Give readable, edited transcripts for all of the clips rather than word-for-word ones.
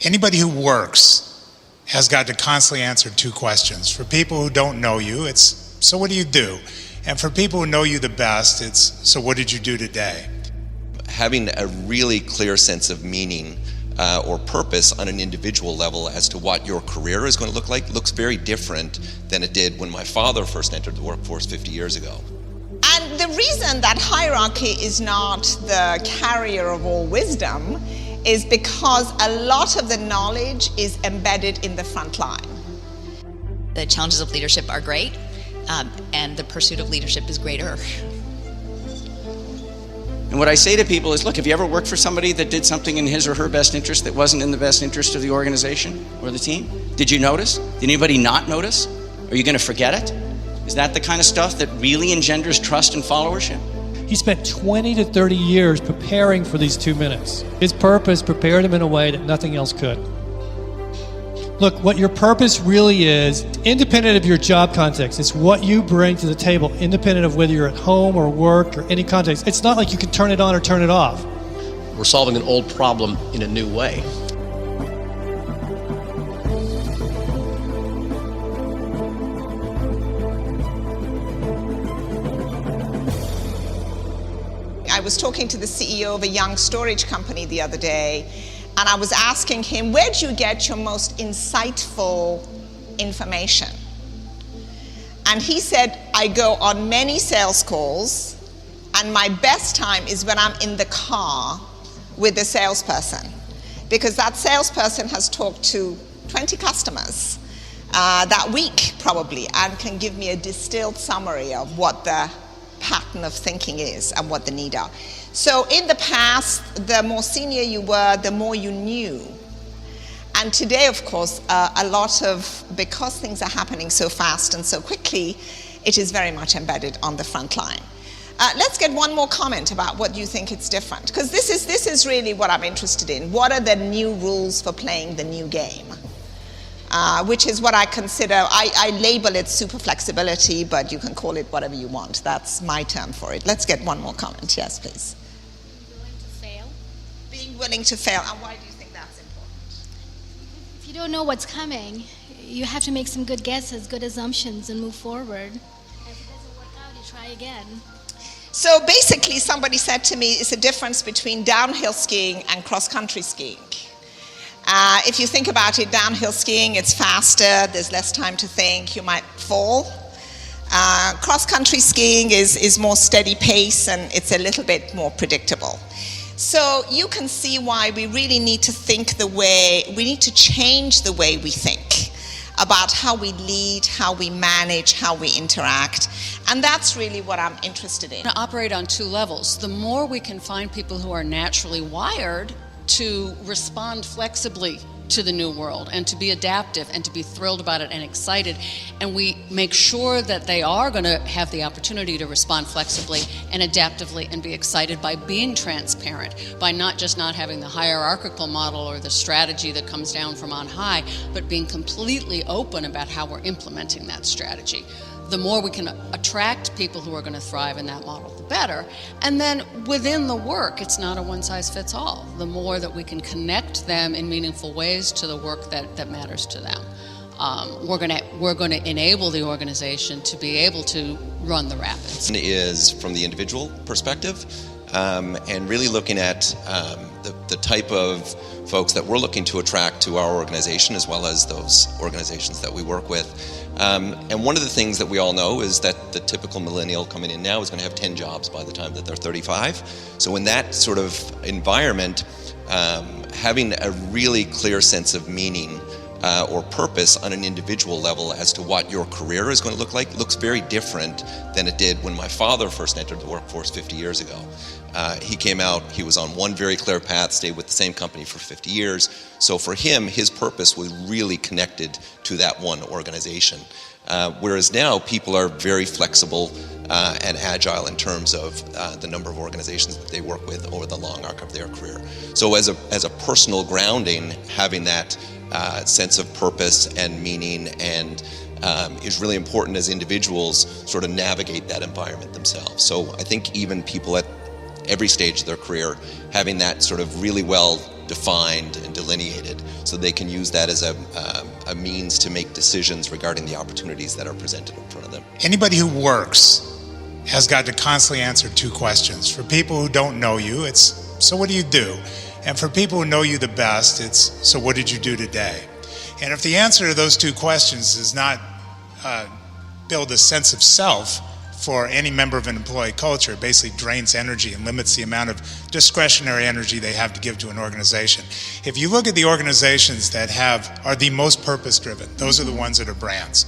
Anybody who works has got to constantly answer two questions. For people who don't know you, it's, so what do you do? And for people who know you the best, it's, so what did you do today? Having a really clear sense of meaning or purpose on an individual level as to what your career is going to look like looks very different than it did when my father first entered the workforce 50 years ago. And the reason that hierarchy is not the carrier of all wisdom is because a lot of the knowledge is embedded in the front line. The challenges of leadership are great, and the pursuit of leadership is greater. And what I say to people is, look, have you ever worked for somebody that did something in his or her best interest that wasn't in the best interest of the organization or the team? Did you notice? Did anybody not notice? Are you going to forget it? Is that the kind of stuff that really engenders trust and followership? He spent 20 to 30 years preparing for these 2 minutes. His purpose prepared him in a way that nothing else could. Look, what your purpose really is, independent of your job context, it's what you bring to the table, independent of whether you're at home or work or any context. It's not like you can turn it on or turn it off. We're solving an old problem in a new way. I was talking to the CEO of a young storage company the other day, and I was asking him, where do you get your most insightful information? And he said, I go on many sales calls, and my best time is when I'm in the car with the salesperson, because that salesperson has talked to 20 customers that week probably, and can give me a distilled summary of what the pattern of thinking is and what the need are. So in the past, the more senior you were, the more you knew. And today, of course, because things are happening so fast and so quickly, it is very much embedded on the front line. Let's get one more comment about what you think it's different, because this is really what I'm interested in. What are the new rules for playing the new game? Which is what I consider, I label it super flexibility, but you can call it whatever you want. That's my term for it. Let's get one more comment. Yes, please. Willing to fail. Being willing to fail. And why do you think that's important? If you don't know what's coming, you have to make some good guesses, good assumptions, and move forward. If it doesn't work out, you try again. So basically, somebody said to me, it's a difference between downhill skiing and cross-country skiing. If you think about it, downhill skiing, it's faster, there's less time to think, you might fall. Cross-country skiing is more steady pace, and it's a little bit more predictable. So you can see why we really need to we need to change the way we think about how we lead, how we manage, how we interact. And that's really what I'm interested in. To operate on two levels. The more we can find people who are naturally wired to respond flexibly to the new world and to be adaptive and to be thrilled about it and excited, and we make sure that they are going to have the opportunity to respond flexibly and adaptively and be excited by being transparent, by not just not having the hierarchical model or the strategy that comes down from on high, but being completely open about how we're implementing that strategy. The more we can attract people who are going to thrive in that model, the better. And then within the work, it's not a one-size-fits-all. The more that we can connect them in meaningful ways to the work that matters to them, we're going to enable the organization to be able to run the rapids. Is from the individual perspective, and really looking at the type of folks that we're looking to attract to our organization, as well as those organizations that we work with. And one of the things that we all know is that the typical millennial coming in now is going to have 10 jobs by the time that they're 35. So in that sort of environment, having a really clear sense of meaning or purpose on an individual level as to what your career is going to look like looks very different than it did when my father first entered the workforce 50 years ago. He came out, he was on one very clear path, stayed with the same company for 50 years. So for him, his purpose was really connected to that one organization. Whereas now, people are very flexible and agile in terms of the number of organizations that they work with over the long arc of their career. So as a personal grounding, having that sense of purpose and meaning and is really important as individuals sort of navigate that environment themselves. So I think even people at every stage of their career having that sort of really well defined and delineated so they can use that as a means to make decisions regarding the opportunities that are presented in front of them. Anybody who works has got to constantly answer two questions. For people who don't know you, it's, so what do you do? And for people who know you the best, it's, so what did you do today? And if the answer to those two questions does not build a sense of self for any member of an employee culture, it basically drains energy and limits the amount of discretionary energy they have to give to an organization. If you look at the organizations that are the most purpose-driven, those are the ones that are brands.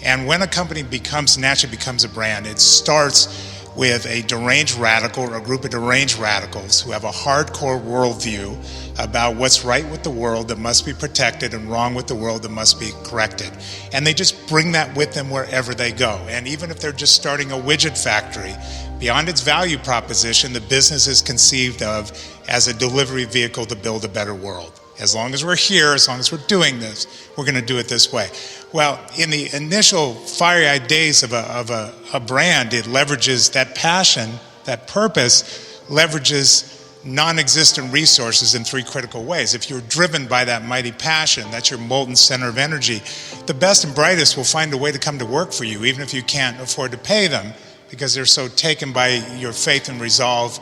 And when a company naturally becomes a brand, it starts with a deranged radical or a group of deranged radicals who have a hardcore worldview about what's right with the world that must be protected and wrong with the world that must be corrected. And they just bring that with them wherever they go. And even if they're just starting a widget factory, beyond its value proposition, the business is conceived of as a delivery vehicle to build a better world. As long as we're here, as long as we're doing this, we're going to do it this way. Well, in the initial fiery-eyed days of a brand, it leverages that passion, that purpose, leverages non-existent resources in three critical ways. If you're driven by that mighty passion, that's your molten center of energy, the best and brightest will find a way to come to work for you, even if you can't afford to pay them, because they're so taken by your faith and resolve.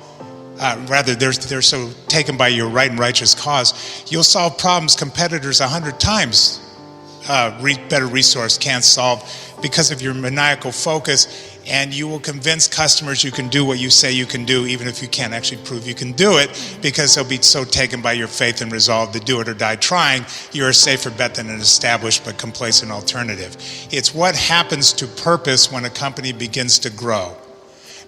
They're so taken by your right and righteous cause. You'll solve problems competitors 100 times better resource can't solve because of your maniacal focus, and you will convince customers you can do what you say you can do, even if you can't actually prove you can do it, because they'll be so taken by your faith and resolve to do it or die trying. You're a safer bet than an established but complacent alternative. It's what happens to purpose when a company begins to grow.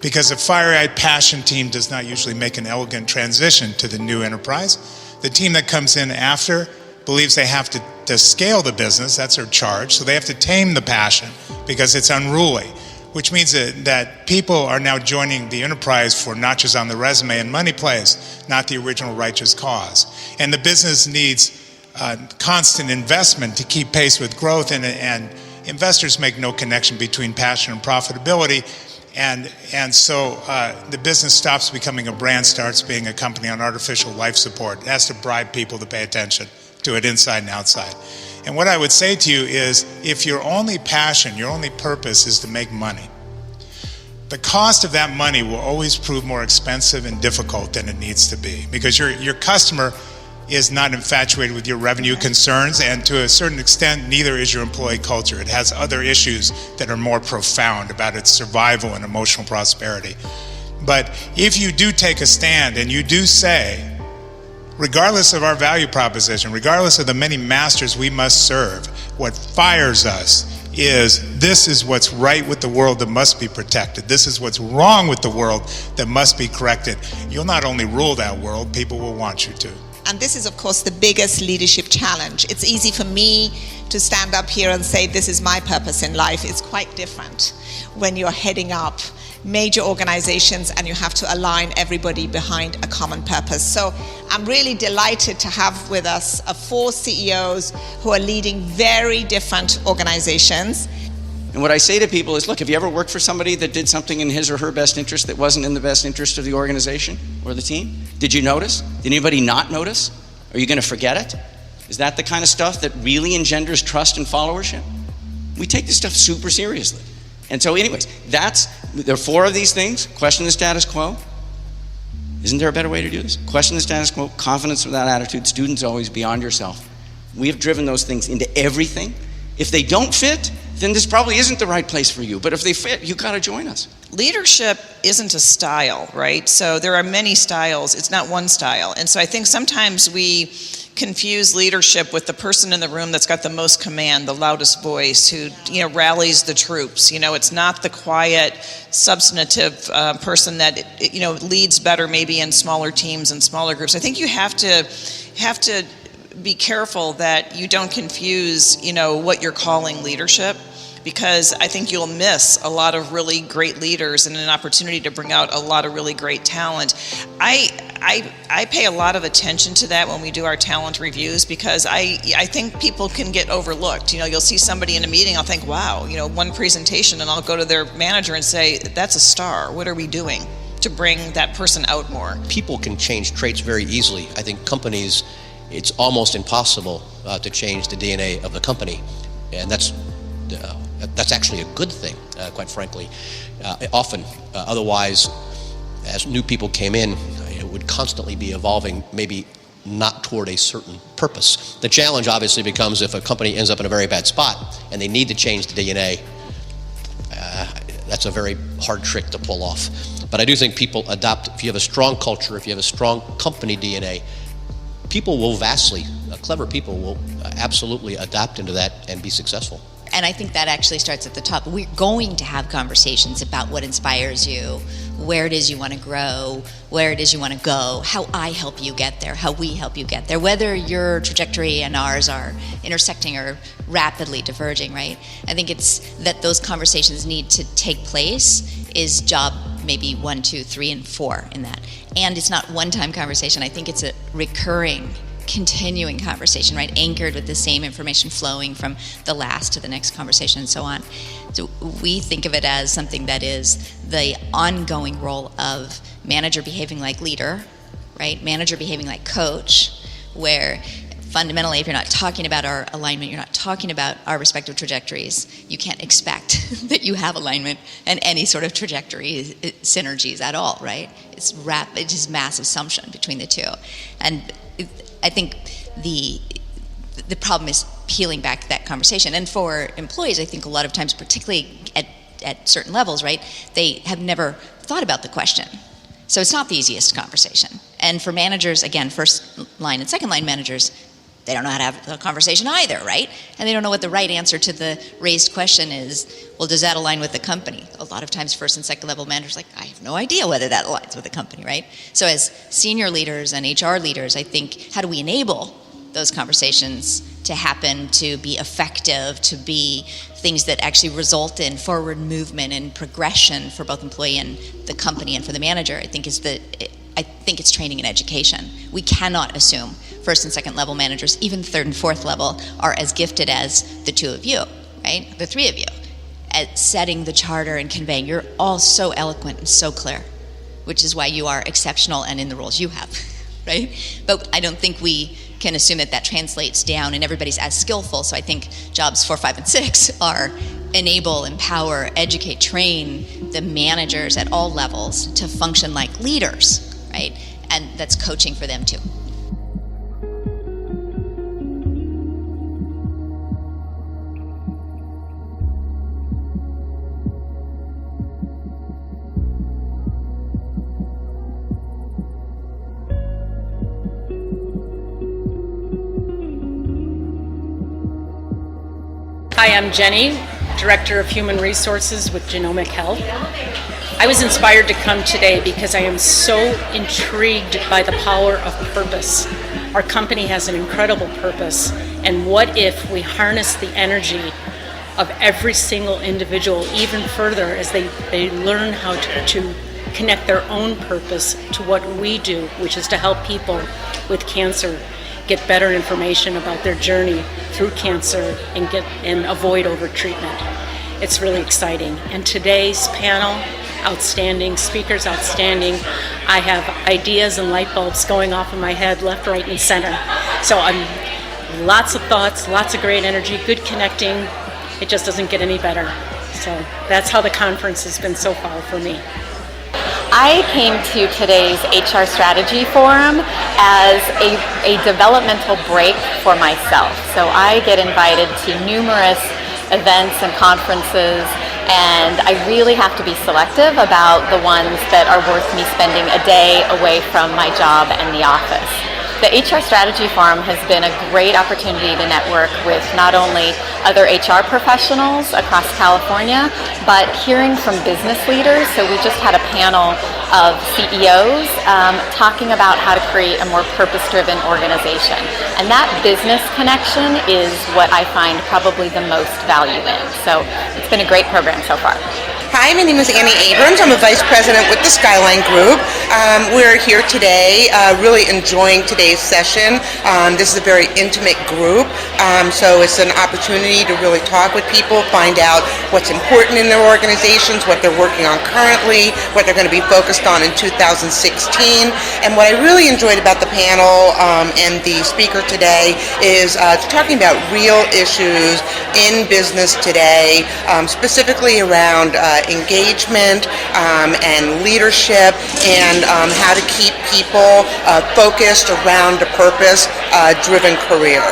Because a fiery-eyed passion team does not usually make an elegant transition to the new enterprise. The team that comes in after believes they have to scale the business, that's their charge, so they have to tame the passion because it's unruly, which means that people are now joining the enterprise for notches on the resume and money plays, not the original righteous cause. And the business needs constant investment to keep pace with growth, and investors make no connection between passion and profitability. And so the business stops becoming a brand, starts being a company on artificial life support. It has to bribe people to pay attention to it inside and outside. And what I would say to you is, if your only passion, your only purpose is to make money, the cost of that money will always prove more expensive and difficult than it needs to be, because your customer is not infatuated with your revenue concerns, and to a certain extent, neither is your employee culture. It has other issues that are more profound about its survival and emotional prosperity. But if you do take a stand and you do say, regardless of our value proposition, regardless of the many masters we must serve, what fires us is, this is what's right with the world that must be protected. This is what's wrong with the world that must be corrected. You'll not only rule that world, people will want you to. And this is, of course, the biggest leadership challenge. It's easy for me to stand up here and say, this is my purpose in life. It's quite different when you're heading up major organizations and you have to align everybody behind a common purpose. So I'm really delighted to have with us 4 CEOs who are leading very different organizations. And what I say to people is, look, have you ever worked for somebody that did something in his or her best interest that wasn't in the best interest of the organization or the team? Did you notice? Did anybody not notice? Are you going to forget it? Is that the kind of stuff that really engenders trust and followership? We take this stuff super seriously. And so anyways, there are 4 of these things. Question the status quo. Isn't there a better way to do this? Question the status quo, confidence without attitude, students always beyond yourself. We have driven those things into everything. If they don't fit, then this probably isn't the right place for you. But if they fit, you got to join us. Leadership isn't a style, right? So there are many styles. It's not one style. And so I think sometimes we confuse leadership with the person in the room that's got the most command, the loudest voice, who rallies the troops. It's not the quiet, substantive person that leads better maybe in smaller teams and smaller groups. I think you have to be careful that you don't confuse, what you're calling leadership, because I think you'll miss a lot of really great leaders and an opportunity to bring out a lot of really great talent. I pay a lot of attention to that when we do our talent reviews, because I think people can get overlooked. You'll see somebody in a meeting, I'll think, wow, one presentation, and I'll go to their manager and say, that's a star. What are we doing to bring that person out more? People can change traits very easily. I think companies it's almost impossible to change the DNA of the company. And that's actually a good thing, quite frankly. Often, otherwise, as new people came in, it would constantly be evolving, maybe not toward a certain purpose. The challenge obviously becomes if a company ends up in a very bad spot and they need to change the DNA. That's a very hard trick to pull off. But I do think people adopt, if you have a strong culture, if you have a strong company DNA, people will clever people will absolutely adapt into that and be successful. And I think that actually starts at the top. We're going to have conversations about what inspires you, where it is you want to grow, where it is you want to go, how I help you get there, how we help you get there, whether your trajectory and ours are intersecting or rapidly diverging, right? I think it's that those conversations need to take place is job maybe 1, 2, 3, and 4 in that. And it's not one-time conversation. I think it's a recurring, continuing conversation, right? Anchored with the same information flowing from the last to the next conversation and so on. So we think of it as something that is the ongoing role of manager behaving like leader, right? Manager behaving like coach, where fundamentally, if you're not talking about our alignment, you're not talking about our respective trajectories, you can't expect that you have alignment and any sort of trajectory synergies at all, right? It's just mass assumption between the two. And I think the problem is peeling back that conversation. And for employees, I think a lot of times, particularly at certain levels, right, they have never thought about the question. So it's not the easiest conversation. And for managers, again, first line and second line managers, they don't know how to have a conversation either, right? And they don't know what the right answer to the raised question is. Well, does that align with the company? A lot of times first and second level managers are like, I have no idea whether that aligns with the company, right? So as senior leaders and HR leaders, I think, how do we enable those conversations to happen, to be effective, to be things that actually result in forward movement and progression for both employee and the company and for the manager, I think it's training and education. We cannot assume first and second level managers, even third and fourth level, are as gifted as the two of you, right? The three of you, at setting the charter and conveying. You're all so eloquent and so clear, which is why you are exceptional and in the roles you have, right? But I don't think we can assume that translates down and everybody's as skillful. So I think jobs 4, 5, and 6 are enable, empower, educate, train the managers at all levels to function like leaders, right? And that's coaching for them too. Hi, I'm Jenny, Director of Human Resources with Genomic Health. I was inspired to come today because I am so intrigued by the power of purpose. Our company has an incredible purpose, and what if we harness the energy of every single individual even further as they learn how to connect their own purpose to what we do, which is to help people with cancer get better information about their journey through cancer and avoid overtreatment. It's really exciting. And today's panel, outstanding, speakers outstanding. I have ideas and light bulbs going off in my head, left, right, and center. So lots of thoughts, lots of great energy, good connecting. It just doesn't get any better. So that's how the conference has been so far for me. I came to today's HR Strategy Forum as a developmental break for myself. So I get invited to numerous events and conferences, and I really have to be selective about the ones that are worth me spending a day away from my job and the office. The HR Strategy Forum has been a great opportunity to network with not only other HR professionals across California, but hearing from business leaders. So we just had a panel of CEOs talking about how to create a more purpose-driven organization. And that business connection is what I find probably the most value in. So it's been a great program so far. Hi, my name is Annie Abrams. I'm a Vice President with the Skyline Group. We're here today, really enjoying today's session. This is a very intimate group, so it's an opportunity to really talk with people, find out what's important in their organizations, what they're working on currently, what they're going to be focused on in 2016. And what I really enjoyed about the panel and the speaker today is talking about real issues in business today, specifically around engagement and leadership, and how to keep people focused around a purpose-driven career.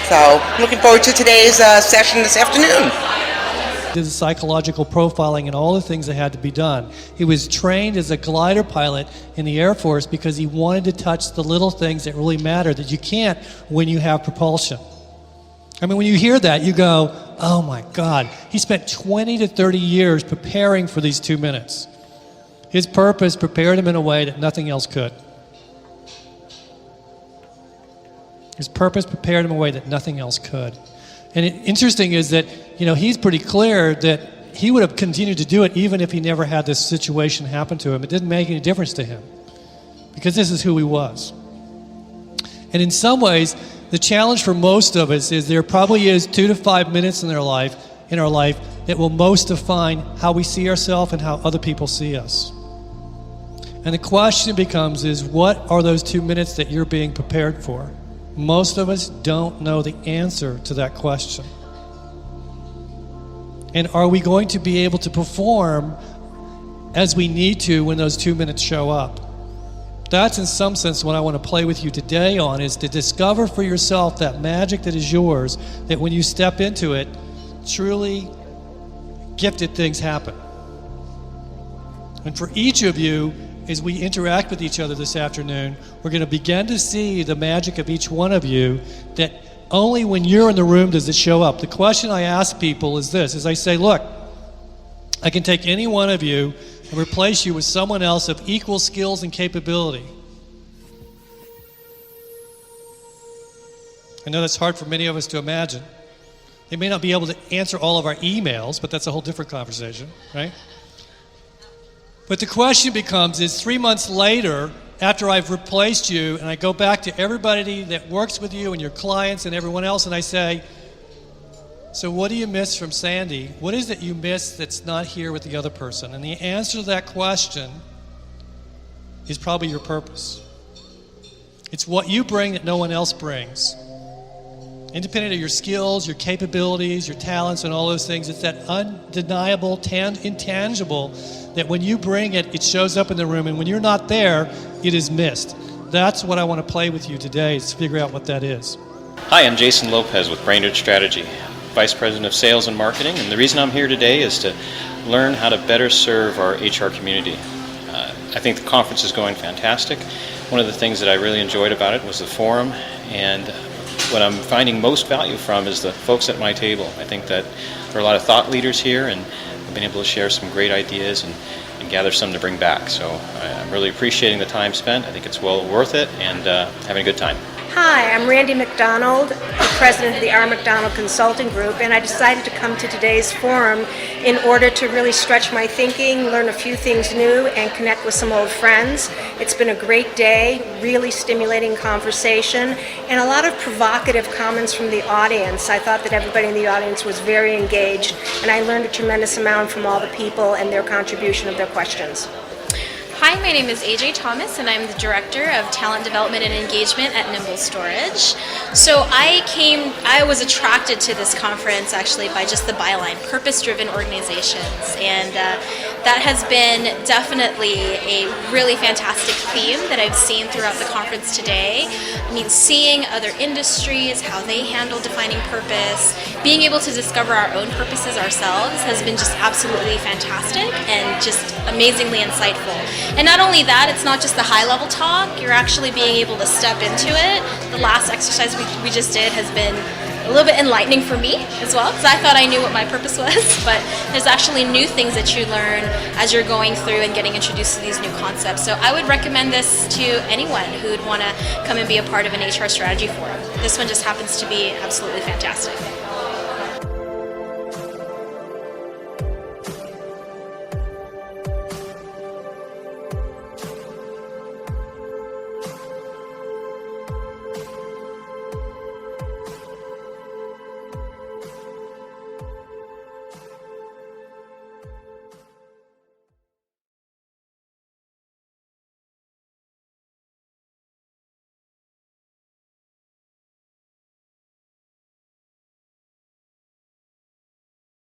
So, looking forward to today's session this afternoon. Did the psychological profiling and all the things that had to be done. He was trained as a glider pilot in the Air Force because he wanted to touch the little things that really matter that you can't when you have propulsion. I mean, when you hear that, you go, oh my God, he spent 20 to 30 years preparing for these 2 minutes. His purpose prepared him in a way that nothing else could. His purpose prepared him in a way that nothing else could. And interesting is that, he's pretty clear that he would have continued to do it even if he never had this situation happen to him. It didn't make any difference to him because this is who he was. And in some ways, the challenge for most of us is there probably is 2 to 5 minutes in our life that will most define how we see ourselves and how other people see us. And the question becomes is, what are those 2 minutes that you're being prepared for? Most of us don't know the answer to that question. And are we going to be able to perform as we need to when those 2 minutes show up? That's in some sense what I want to play with you today on, is to discover for yourself that magic that is yours, that when you step into it, truly gifted things happen. And for each of you, as we interact with each other this afternoon, we're going to begin to see the magic of each one of you, that only when you're in the room does it show up. The question I ask people is this, is I say, look, I can take any one of you and replace you with someone else of equal skills and capability. I know that's hard for many of us to imagine. They may not be able to answer all of our emails, but that's a whole different conversation, right? But the question becomes is 3 months later, after I've replaced you, and I go back to everybody that works with you and your clients and everyone else, and I say, so what do you miss from Sandy? What is it you miss that's not here with the other person? And the answer to that question is probably your purpose. It's what you bring that no one else brings. Independent of your skills, your capabilities, your talents, and all those things, it's that undeniable, intangible, that when you bring it, it shows up in the room, and when you're not there, it is missed. That's what I want to play with you today, is to figure out what that is. Hi, I'm Jason Lopez with Brainerd Strategy, Vice President of Sales and Marketing, and the reason I'm here today is to learn how to better serve our HR community. I think the conference is going fantastic. One of the things that I really enjoyed about it was the forum, and what I'm finding most value from is the folks at my table. I think that there are a lot of thought leaders here, and I've been able to share some great ideas and gather some to bring back. So I'm really appreciating the time spent. I think it's well worth it, and having a good time. Hi, I'm Randy McDonald, the president of the R. McDonald Consulting Group, and I decided to come to today's forum in order to really stretch my thinking, learn a few things new, and connect with some old friends. It's been a great day, really stimulating conversation, and a lot of provocative comments from the audience. I thought that everybody in the audience was very engaged, and I learned a tremendous amount from all the people and their contribution of their questions. Hi, my name is AJ Thomas, and I'm the Director of Talent Development and Engagement at Nimble Storage. So I was attracted to this conference actually by just the byline, purpose-driven organizations, and that has been definitely a really fantastic theme that I've seen throughout the conference today. I mean, seeing other industries, how they handle defining purpose, being able to discover our own purposes ourselves has been just absolutely fantastic and just amazingly insightful. And not only that, it's not just the high-level talk, you're actually being able to step into it. The last exercise we just did has been a little bit enlightening for me as well, because I thought I knew what my purpose was, but there's actually new things that you learn as you're going through and getting introduced to these new concepts. So I would recommend this to anyone who'd want to come and be a part of an HR strategy forum. This one just happens to be absolutely fantastic.